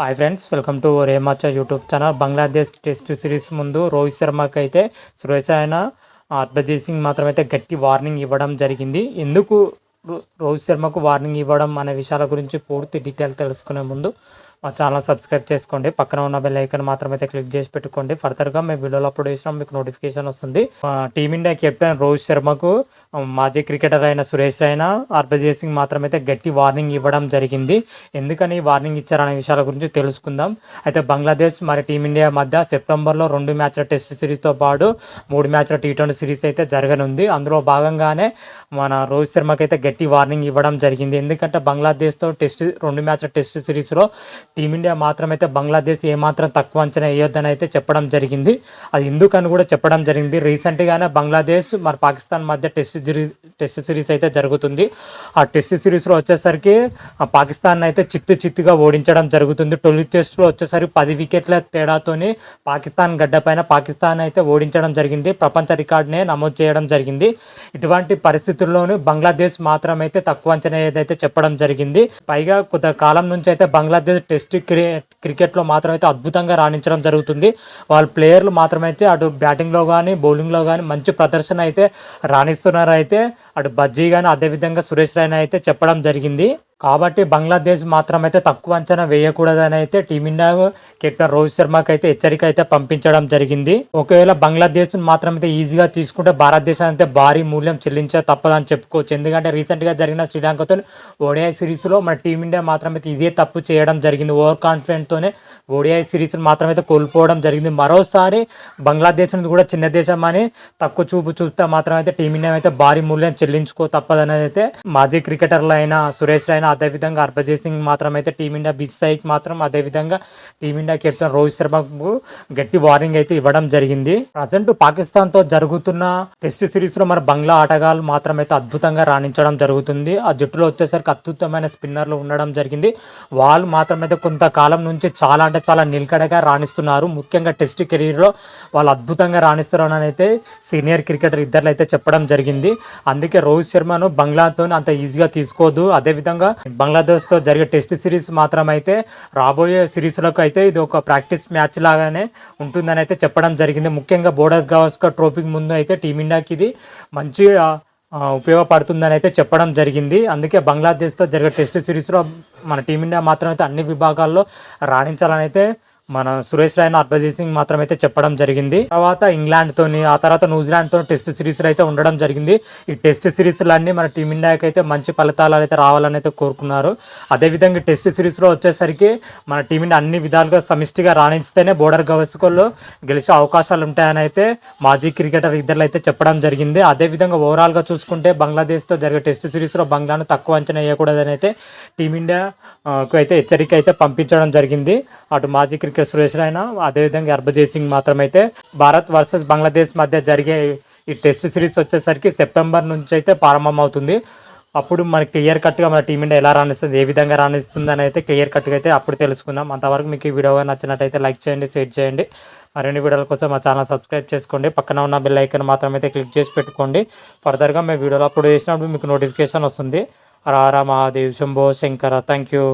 Hi friends, welcome to రేమాచా YouTube channel. Bangladesh test series ముందు రోహిత్ శర్మకి అయితే సురేష్ రైనా, హర్భజీత్ సింగ్ మాత్రమైతే గట్టి వార్నింగ్ ఇవ్వడం జరిగింది. ఎందుకు రోహిత్ శర్మకు వార్నింగ్ ఇవ్వడం అనే విషయాల గురించి పూర్తి డీటెయిల్ తెలుసుకునే ముందు మా ఛానల్ సబ్స్క్రైబ్ చేసుకోండి. పక్కన ఉన్న బెల్ ఐకాన్ మాత్రమైతే క్లిక్ చేసి పెట్టుకోండి. ఫర్దర్గా మేము వీడియోలో అప్లోడ్ చేసినా మీకు నోటిఫికేషన్ వస్తుంది. టీమిండియా కెప్టెన్ రోహిత్ శర్మకు మాజీ క్రికెటర్ అయిన సురేష్ రైనా, హర్భజీత్ సింగ్ మాత్రమైతే గట్టి వార్నింగ్ ఇవ్వడం జరిగింది. ఎందుకని వార్నింగ్ ఇచ్చారనే విషయాల గురించి తెలుసుకుందాం. అయితే బంగ్లాదేశ్ మరి టీమిండియా మధ్య సెప్టెంబర్లో 2 మ్యాచ్ల టెస్ట్ సిరీస్తో పాటు 3 మ్యాచ్ల T20 సిరీస్ అయితే జరగనుంది. అందులో భాగంగానే మన రోహిత్ శర్మకి అయితే గట్టి వార్నింగ్ ఇవ్వడం జరిగింది. ఎందుకంటే బంగ్లాదేశ్తో 2 మ్యాచ్ల టెస్ట్ సిరీస్లో టీమిండియా మాత్రమైతే బంగ్లాదేశ్ ఏమాత్రం తక్కువ అంచనా వేయొద్దని అయితే చెప్పడం జరిగింది. అది ఎందుకని కూడా చెప్పడం జరిగింది. రీసెంట్గానే బంగ్లాదేశ్ మరి పాకిస్తాన్ మధ్య టెస్ట్ సిరీస్ అయితే జరుగుతుంది. ఆ టెస్ట్ సిరీస్లో వచ్చేసరికి పాకిస్తాన్ అయితే చిత్తుగా ఓడించడం జరుగుతుంది. తొలి టెస్ట్లో వచ్చేసరికి 10 వికెట్ల తేడాతోని పాకిస్తాన్ గడ్డపైన పాకిస్తాన్ అయితే ఓడించడం జరిగింది. ప్రపంచ రికార్డునే నమోదు చేయడం జరిగింది. ఇటువంటి పరిస్థితుల్లోనూ బంగ్లాదేశ్ మాత్రమైతే తక్కువ అంచనా ఏదైతే చెప్పడం జరిగింది. పైగా కొంత కాలం నుంచి అయితే బంగ్లాదేశ్ టెస్ట్ క్రికెట్లో మాత్రమైతే అద్భుతంగా రాణించడం జరుగుతుంది. వాళ్ళ ప్లేయర్లు మాత్రమైతే అటు బ్యాటింగ్లో కానీ బౌలింగ్లో కానీ మంచి ప్రదర్శన అయితే రాణిస్తున్నారు. అయితే అటు బజ్జీ కానీ అదేవిధంగా సురేష్ రైనా అయితే చెప్పడం జరిగింది. కాబట్టి బంగ్లాదేశ్ మాత్రమైతే తక్కువ అంచనా వేయకూడదని అయితే టీమిండియా కెప్టెన్ రోహిత్ శర్మకి అయితే హెచ్చరిక అయితే పంపించడం జరిగింది. ఒకవేళ బంగ్లాదేశ్ మాత్రమైతే ఈజీగా తీసుకుంటే భారతదేశానికి అయితే భారీ మూల్యం చెల్లించే తప్పదని చెప్పుకోవచ్చు. ఎందుకంటే రీసెంట్గా జరిగిన శ్రీలంకతో ఓడిఐ సిరీస్లో మన టీమిండియా మాత్రమైతే ఇదే తప్పు చేయడం జరిగింది. ఓవర్ కాన్ఫిడెంట్తోనే ఓడిఐ సిరీస్ మాత్రమైతే కోల్పోవడం జరిగింది. మరోసారి బంగ్లాదేశ్ నుంచి కూడా చిన్న దేశం అని తక్కువ చూస్తే మాత్రమైతే టీమిండియా అయితే భారీ మూల్యం చెల్లించుకో తప్పదనేది అయితే మాజీ క్రికెటర్లు అయిన సురేష్ రైనా, అదేవిధంగా హర్భజీత్ సింగ్ మాత్రమైతే టీమిండియా బిస్సైకి మాత్రం అదేవిధంగా టీమిండియా కెప్టెన్ రోహిత్ శర్మకు గట్టి వార్నింగ్ అయితే ఇవ్వడం జరిగింది. ప్రజెంట్ పాకిస్తాన్తో జరుగుతున్న టెస్ట్ సిరీస్లో మరి బంగ్లా ఆటగాళ్ళు మాత్రమైతే అద్భుతంగా రాణించడం జరుగుతుంది. ఆ జట్టులో వచ్చేసరికి అద్భుతమైన స్పిన్నర్లు ఉండడం జరిగింది. వాళ్ళు మాత్రమైతే కొంతకాలం నుంచి చాలా అంటే చాలా నిలకడగా రాణిస్తున్నారు. ముఖ్యంగా టెస్ట్ కెరీర్లో వాళ్ళు అద్భుతంగా రాణిస్తున్నారని అయితే సీనియర్ క్రికెటర్ ఇద్దరు అయితే చెప్పడం జరిగింది. అందుకే రోహిత్ శర్మను బంగ్లాతో అంత ఈజీగా తీసుకోవద్దు. అదేవిధంగా బంగ్లాదేశ్తో జరిగే టెస్ట్ సిరీస్ మాత్రమైతే రాబోయే సిరీస్లకు అయితే ఇది ఒక ప్రాక్టీస్ మ్యాచ్ లాగానే ఉంటుందని అయితే చెప్పడం జరిగింది. ముఖ్యంగా బోర్డర్ గవాస్కర్ ట్రోఫీకి ముందు అయితే టీమిండియాకి ఇది మంచి ఉపయోగపడుతుందని అయితే చెప్పడం జరిగింది. అందుకే బంగ్లాదేశ్తో జరిగే టెస్ట్ సిరీస్లో మన టీమిండియా మాత్రమైతే అన్ని విభాగాల్లో రాణించాలని అయితే మన సురేష్ రైనా, హర్భజీత్ సింగ్ మాత్రమైతే చెప్పడం జరిగింది. తర్వాత ఇంగ్లాండ్తోని ఆ తర్వాత న్యూజిలాండ్తో టెస్ట్ సిరీస్లు అయితే ఉండడం జరిగింది. ఈ టెస్ట్ సిరీస్లన్నీ మన టీమిండియాకి అయితే మంచి ఫలితాలు అయితే రావాలని అయితే కోరుకున్నారు. అదేవిధంగా టెస్ట్ సిరీస్లో వచ్చేసరికి మన టీమిండియా అన్ని విధాలుగా సమిష్టిగా రాణిస్తేనే బోర్డర్ గవాస్కర్లో గెలిచే అవకాశాలు ఉంటాయని అయితే మాజీ క్రికెటర్ ఇద్దరు అయితే చెప్పడం జరిగింది. అదేవిధంగా ఓవరాల్గా చూసుకుంటే బంగ్లాదేశ్తో జరిగే టెస్ట్ సిరీస్లో బంగ్లాను తక్కువ అంచనా వేయకూడదని అయితే టీమిండియాకు అయితే హెచ్చరిక అయితే పంపించడం జరిగింది. అటు మాజీ క్రికెటర్ సురేష్ రైనా, అదేవిధంగా హర్భజీత్ సింగ్ మాత్రమైతే భారత్ వర్సెస్ బంగ్లాదేశ్ మధ్య జరిగే ఈ టెస్ట్ సిరీస్ వచ్చేసరికి సెప్టెంబర్ నుంచి అయితే ప్రారంభమవుతుంది. అప్పుడు మనకి క్లియర్ కట్గా మన టీమిండియా ఎలా రాణిస్తుంది, ఏ విధంగా రాణిస్తుంది అని అయితే క్లియర్ కట్గా అయితే అప్పుడు తెలుసుకుందాం. అంతవరకు మీకు ఈ వీడియో నచ్చినట్టయితే లైక్ చేయండి, షేర్ చేయండి. మరిన్ని వీడియోల కోసం మా ఛానల్ సబ్స్క్రైబ్ చేసుకోండి. పక్కన ఉన్న బెల్ ఐకాన్ మాత్రమైతే క్లిక్ చేసి పెట్టుకోండి. ఫర్దర్గా మేము వీడియోలో అప్లోడ్ చేసినప్పుడు మీకు నోటిఫికేషన్ వస్తుంది. హర హర మహాదేవ్, శంభో శంకర. Thank you.